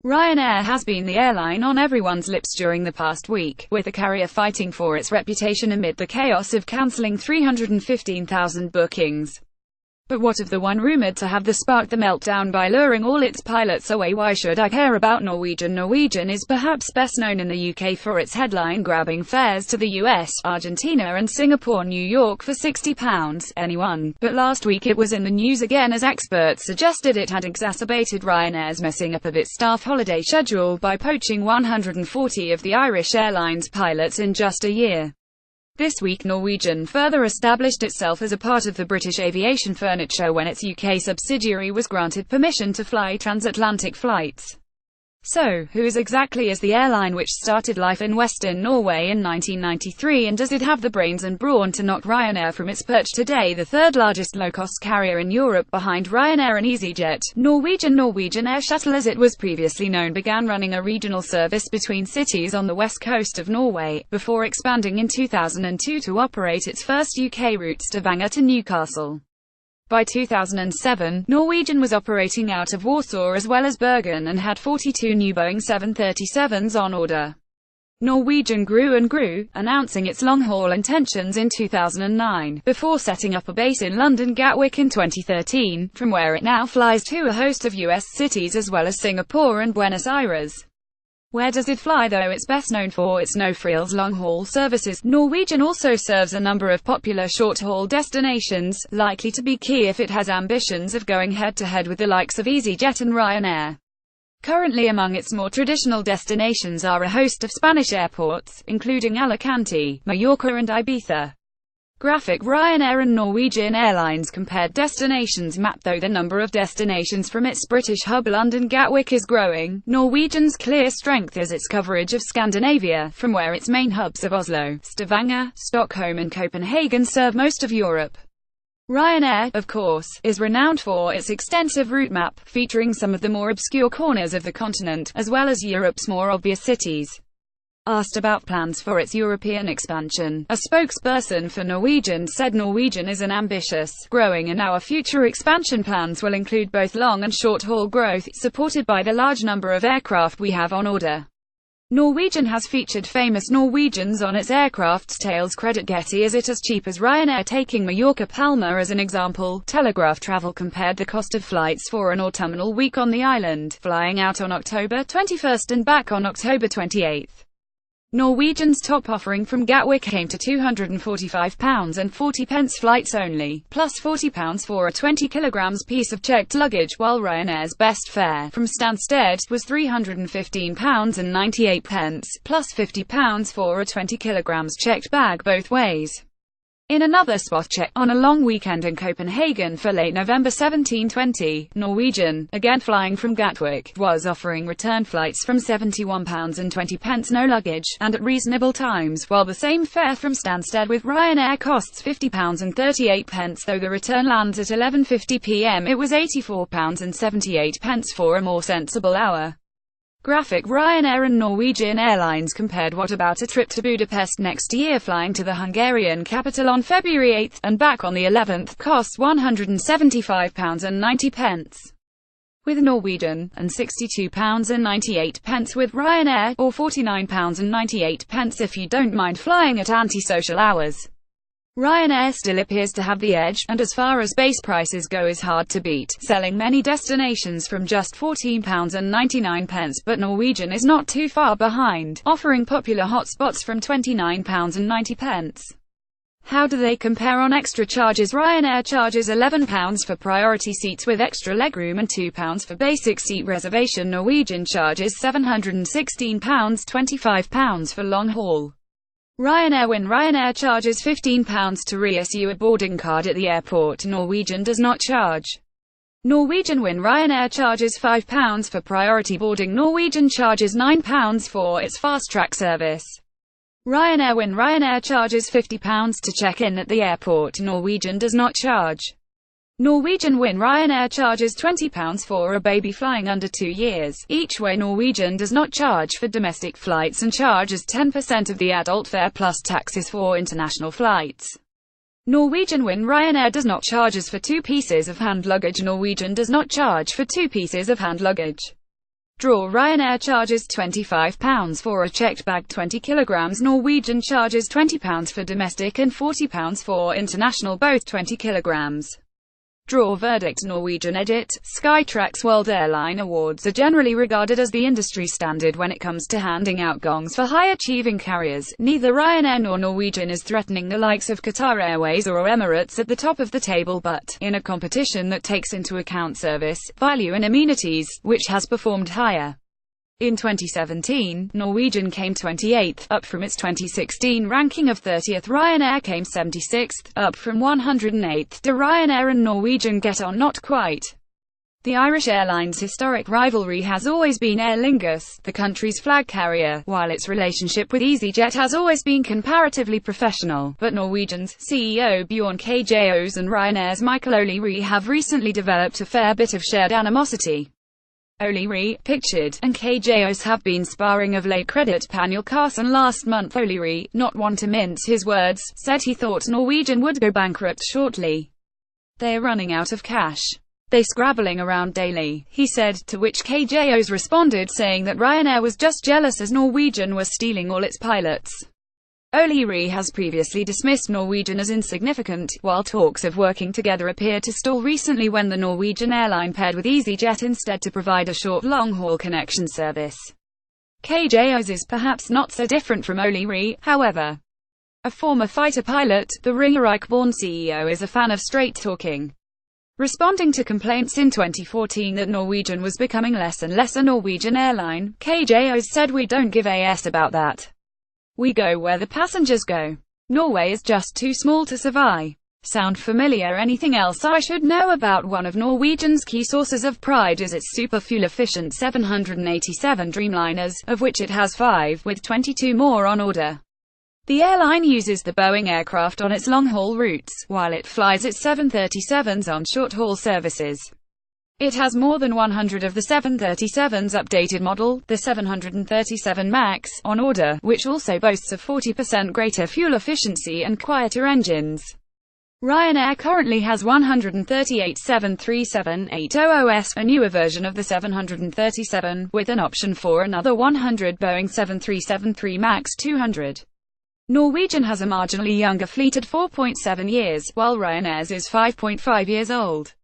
Ryanair has been the airline on everyone's lips during the past week, with the carrier fighting for its reputation amid the chaos of cancelling 315,000 bookings. But what of the one rumoured to have sparked the meltdown by luring all its pilots away? Why should I care about Norwegian? Norwegian is perhaps best known in the UK for its headline-grabbing fares to the US, Argentina and Singapore, New York for £60 anyone. But last week it was in the news again as experts suggested it had exacerbated Ryanair's messing up of its staff holiday schedule by poaching 140 of the Irish Airlines pilots in just a year. This week Norwegian further established itself as a part of the British aviation furniture when its UK subsidiary was granted permission to fly transatlantic flights. So, whose exactly is the airline which started life in Western Norway in 1993, and does it have the brains and brawn to knock Ryanair from its perch? Today the third largest low-cost carrier in Europe behind Ryanair and EasyJet, Norwegian Air Shuttle as it was previously known, began running a regional service between cities on the west coast of Norway, before expanding in 2002 to operate its first UK route Stavanger to Newcastle. By 2007, Norwegian was operating out of Warsaw as well as Bergen and had 42 new Boeing 737s on order. Norwegian grew and grew, announcing its long-haul intentions in 2009, before setting up a base in London Gatwick in 2013, from where it now flies to a host of US cities as well as Singapore and Buenos Aires. Where does it fly though? It's best known for its no-frills long-haul services. Norwegian also serves a number of popular short-haul destinations, likely to be key if it has ambitions of going head-to-head with the likes of EasyJet and Ryanair. Currently among its more traditional destinations are a host of Spanish airports, including Alicante, Mallorca and Ibiza. Graphic Ryanair and Norwegian Airlines compared destinations map. Though the number of destinations from its British hub London Gatwick is growing, Norwegian's clear strength is its coverage of Scandinavia, from where its main hubs of Oslo, Stavanger, Stockholm and Copenhagen serve most of Europe. Ryanair, of course, is renowned for its extensive route map, featuring some of the more obscure corners of the continent, as well as Europe's more obvious cities. Asked about plans for its European expansion, a spokesperson for Norwegian said Norwegian is an ambitious, growing and our future expansion plans will include both long and short-haul growth, supported by the large number of aircraft we have on order. Norwegian has featured famous Norwegians on its aircraft's tails. Credit Getty is it as cheap as Ryanair? Taking Mallorca Palma as an example, Telegraph Travel compared the cost of flights for an autumnal week on the island, flying out on October 21st and back on October 28th. Norwegian's top offering from Gatwick came to £245.40 flights only, plus £40 for a 20 kg piece of checked luggage, while Ryanair's best fare, from Stansted, was £315.98, plus £50 for a 20 kg checked bag both ways. In another spot check, on a long weekend in Copenhagen for late November 17/20, Norwegian, again flying from Gatwick, was offering return flights from £71.20 no luggage, and at reasonable times, while the same fare from Stansted with Ryanair costs £50.38. Though the return lands at 11:50 p.m, it was £84.78 for a more sensible hour. Graphic Ryanair and Norwegian Airlines compared. What about a trip to Budapest next year? Flying to the Hungarian capital on February 8th, and back on the 11th, costs £175.90 with Norwegian, and £62.98 with Ryanair, or £49.98 if you don't mind flying at antisocial hours. Ryanair still appears to have the edge, and as far as base prices go is hard to beat, selling many destinations from just £14.99, but Norwegian is not too far behind, offering popular hotspots from £29.90. How do they compare on extra charges? Ryanair charges £11 for priority seats with extra legroom and £2 for basic seat reservation. Norwegian charges £716.25 for long haul. Ryanair charges £15 to reissue a boarding card at the airport. Norwegian does not charge. Ryanair charges £5 for priority boarding. Norwegian charges £9 for its fast-track service. Ryanair charges £50 to check in at the airport. Norwegian does not charge. Ryanair charges £20 for a baby flying under 2 years each way. Norwegian does not charge for domestic flights and charges 10% of the adult fare plus taxes for international flights. Ryanair does not charges for 2 pieces of hand luggage. Norwegian does not charge for 2 pieces of hand luggage. Draw. Ryanair charges £25 for a checked bag 20 kilograms. Norwegian charges £20 for domestic and £40 for international, both 20 kilograms. Draw. Verdict. Norwegian edit. Skytrax World Airline Awards are generally regarded as the industry standard when it comes to handing out gongs for high-achieving carriers. Neither Ryanair nor Norwegian is threatening the likes of Qatar Airways or Emirates at the top of the table, but, in a competition that takes into account service, value and amenities, which has performed higher. In 2017, Norwegian came 28th, up from its 2016 ranking of 30th. Ryanair came 76th, up from 108th. Do Ryanair and Norwegian get on? Not quite. The Irish airline's historic rivalry has always been Aer Lingus, the country's flag carrier, while its relationship with EasyJet has always been comparatively professional. But Norwegian's CEO Bjorn Kjos and Ryanair's Michael O'Leary have recently developed a fair bit of shared animosity. O'Leary, pictured, and Kjos have been sparring of late. Credit Panel Carson. Last month O'Leary, not one to mince his words, said he thought Norwegian would go bankrupt shortly. "They're running out of cash. They're scrabbling around daily," he said, to which Kjos responded saying that Ryanair was just jealous as Norwegian was stealing all its pilots. O'Leary has previously dismissed Norwegian as insignificant, while talks of working together appeared to stall recently when the Norwegian airline paired with EasyJet instead to provide a short long-haul connection service. Kjos is perhaps not so different from O'Leary, however. A former fighter pilot, the Ringerike-born CEO is a fan of straight-talking. Responding to complaints in 2014 that Norwegian was becoming less and less a Norwegian airline, Kjos said, "We don't give a s about that. We go where the passengers go. Norway is just too small to survive." Sound familiar? Anything else I should know about? One of Norwegian's key sources of pride is its super fuel-efficient 787 Dreamliners, of which it has 5, with 22 more on order. The airline uses the Boeing aircraft on its long-haul routes, while it flies its 737s on short-haul services. It has more than 100 of the 737's updated model, the 737 MAX, on order, which also boasts a 40% greater fuel efficiency and quieter engines. Ryanair currently has 138 737-800s, a newer version of the 737, with an option for another 100 Boeing 737-3 MAX 200. Norwegian has a marginally younger fleet at 4.7 years, while Ryanair's is 5.5 years old.